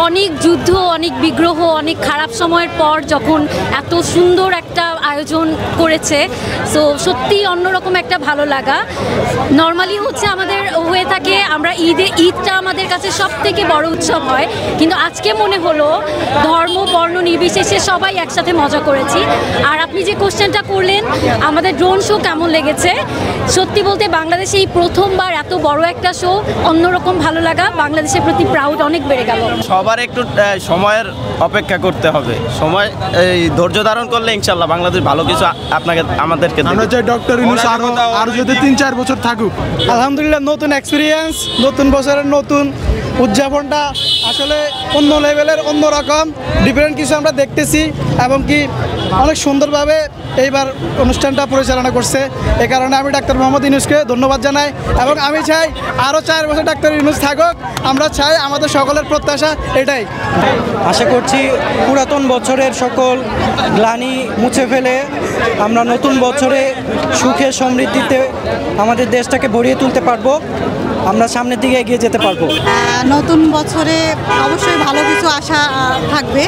অনেক যুদ্ধ, অনেক বিগ্রহ, অনেক খারাপ সময়ের পর যখন এত সুন্দর একটা আয়োজন করেছে, সো সত্যিই অন্যরকম একটা ভালো লাগা। নর্মালি হচ্ছে আমাদের হয়ে থাকে আমরা ঈদটা আমাদের কাছে সব থেকে বড় উৎসব হয়, কিন্তু আজকে মনে হলো ধর্ম বর্ণ নির্বিশেষে সবাই একসাথে মজা করেছি। আর আপনি যে কোশ্চেনটা করলেন আমাদের ড্রোন শো কেমন লেগেছে, সত্যি বলতে বাংলাদেশে এই প্রথমবার এত বড় একটা শো, অন্যরকম ভালো লাগা, বাংলাদেশের প্রতি প্রাউড অনেক বেড়ে গেল। সবার একটু সময়ের অপেক্ষা করতে হবে, সময় এই ধৈর্য ধারণ করলে ইনশাল্লাহ বাংলাদেশ ভালো কিছু আমাদেরকে আমরা চাই ডক্টর ইউনূস আরো যদি ৩-৪ বছর থাকুক। আলহামদুলিল্লাহ, নতুন এক্সপিরিয়েন্স, নতুন বছরের নতুন উদযাপনটা আসলে অন্য লেভেলের, অন্যরকম ডিফারেন্ট কিছু আমরা দেখতেছি এবং কি অনেক সুন্দরভাবে এইবার অনুষ্ঠানটা পরিচালনা করছে। এই কারণে আমি ডাক্তার মোহাম্মদ ইউনূসকে ধন্যবাদ জানাই এবং আমি চাই আরও 4 বছর ডাক্তার ইউনূস থাকুক। আমরা চাই, আমাদের সকলের প্রত্যাশা এটাই। আশা করছি পুরাতন বছরের সকল গ্লানি মুছে ফেলে আমরা নতুন বছরে সুখে সমৃদ্ধিতে আমাদের দেশটাকে ভরিয়ে তুলতে পারবো, আমরা সামনের দিকে এগিয়ে যেতে পারবো। নতুন বছরে অবশ্যই ভালো কিছু আশা থাকবে,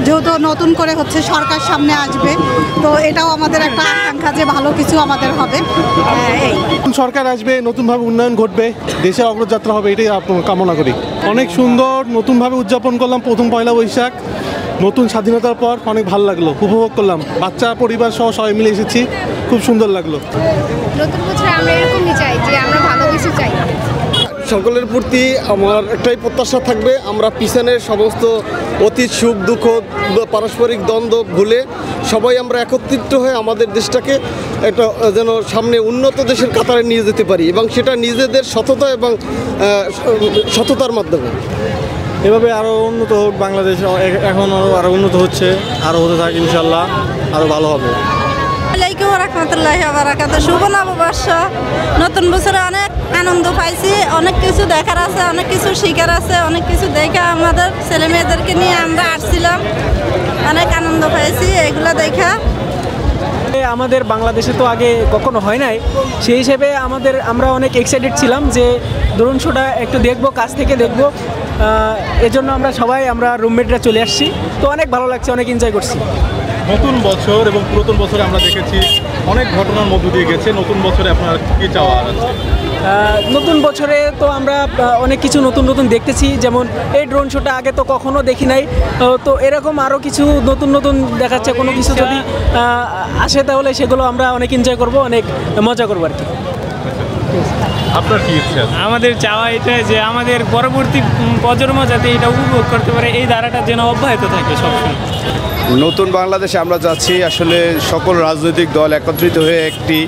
যেহেতু নতুন করে হচ্ছে সরকার সামনে আসবে, তো এটাও আমাদের একটা আকাঙ্ক্ষা যে ভালো কিছু আমাদের হবে। এই সরকার আসবে, নতুনভাবে উন্নয়ন ঘটবে, দেশের অগ্রযাত্রা হবে, এটাই কামনা করি। অনেক সুন্দর নতুনভাবে উদযাপন করলাম প্রথম পয়লা বৈশাখ, নতুন স্বাধীনতার পর অনেক ভালো লাগলো, উপভোগ করলাম। বাচ্চা পরিবার সহ সবাই মিলে এসেছি, খুব সুন্দর লাগলো। নতুন বছরে আমরা এরকমই চাই যে আমরা ভালো কিছু চাই। সকলের প্রতি আমার একটাই প্রত্যাশা থাকবে, আমরা পিছনের সমস্ত অতীত সুখ দুঃখ পারস্পরিক দ্বন্দ্ব ভুলে সবাই আমরা একত্রিত হয়ে আমাদের দেশটাকে একটা যেন সামনে উন্নত দেশের কাতারে নিয়ে যেতে পারি, এবং সেটা নিজেদের সততা এবং সততার মাধ্যমে। এভাবে আরও উন্নত হোক বাংলাদেশ, এখন আরও উন্নত হচ্ছে, আরও হতে থাকে ইনশাল্লাহ, আরও ভালো হবে। আলাইকুম রহমতুল্লাহি ওয়া বারাকাতুহু। শুভ নববর্ষ, নতুন বছরে অনেক আনন্দ পাইছি, অনেক কিছু দেখার আছে, অনেক কিছু শিখার আছে, অনেক কিছু দেখা আমাদের ছেলে মেয়েদেরকে নিয়ে আমরা আসছিলাম, অনেক আনন্দ পাইছি এগুলো দেখা। আমাদের বাংলাদেশে তো আগে কখনো হয় নাই, সেই হিসেবে আমরা অনেক এক্সাইটেড ছিলাম যে ড্রোন শোটা একটু দেখবো, কাছ থেকে দেখবো। এজন্য আমরা রুমমেটরা চলে আসছি, তো অনেক ভালো লাগছে, অনেক এনজয় করছি। নতুন বছর এবং পুরাতন বছরে আমরা দেখেছি অনেক ঘটনার মধ্য দিয়ে গেছে, নতুন বছরে আপনার কী চাওয়া আছে? নতুন বছরে তো আমরা অনেক কিছু নতুন দেখতেছি, যেমন এই ড্রোন শোটা আগে তো কখনো দেখি নাই, তো এরকম আরও কিছু নতুন দেখাচ্ছে। কোনো কিছু যদি আসে তাহলে সেগুলো আমরা অনেক এনজয় করব, অনেক মজা করবো আর কি। আপনার কি ইচ্ছা? আমাদের চাওয়া এটাই যে আমাদের পরবর্তী প্রজন্ম যাতে এটা উপভোগ করতে পারে, এই ধারাটা যেন অব্যাহত থাকে সবসময়। নতুন বাংলাদেশে আমরা যাচ্ছি, আসলে সকল রাজনৈতিক দল একত্রিত হয়ে একটি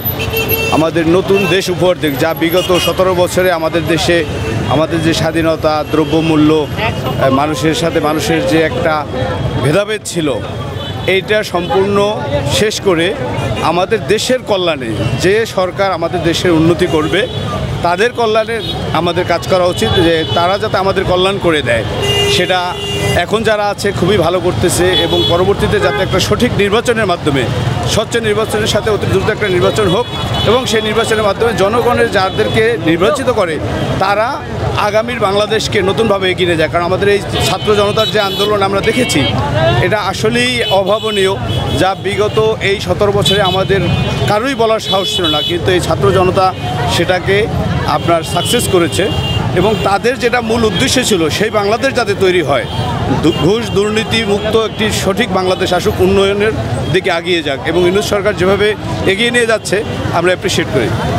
আমাদের নতুন দেশ উপহার দিক, যা বিগত 17 বছরে আমাদের দেশে আমাদের যে স্বাধীনতা, দ্রব্যমূল্য, মানুষের সাথে মানুষের যে একটা ভেদাভেদ ছিল, এইটা সম্পূর্ণ শেষ করে আমাদের দেশের কল্যাণে যে সরকার আমাদের দেশের উন্নতি করবে তাদের কল্যাণে আমাদের কাজ করা উচিত, যে তারা যাতে আমাদের কল্যাণ করে দেয়। সেটা এখন যারা আছে খুবই ভালো করতেছে, এবং পরবর্তীতে যাতে একটা সঠিক নির্বাচনের মাধ্যমে, স্বচ্ছ নির্বাচনের সাথে অতি দ্রুত একটা নির্বাচন হোক, এবং সেই নির্বাচনের মাধ্যমে জনগণের যাদেরকে নির্বাচিত করে তারা আগামীর বাংলাদেশকে নতুনভাবে এগিয়ে নিয়ে যায়। কারণ আমাদের এই ছাত্র জনতার যে আন্দোলন আমরা দেখেছি, এটা আসলেই অভাবনীয়, যা বিগত এই 17 বছরে আমাদের কারোই বলার সাহস ছিল না, কিন্তু এই ছাত্র জনতা সেটাকে আপনার সাকসেস করেছে, এবং তাদের যেটা মূল উদ্দেশ্য ছিল সেই বাংলাদেশ যাতে তৈরি হয়, ঘুষ দুর্নীতি মুক্ত একটি সঠিক বাংলাদেশ আসুক, উন্নয়নের দিকে এগিয়ে যাক, এবং ইউনূস সরকার যেভাবে এগিয়ে নিয়ে যাচ্ছে আমরা অ্যাপ্রিসিয়েট করি।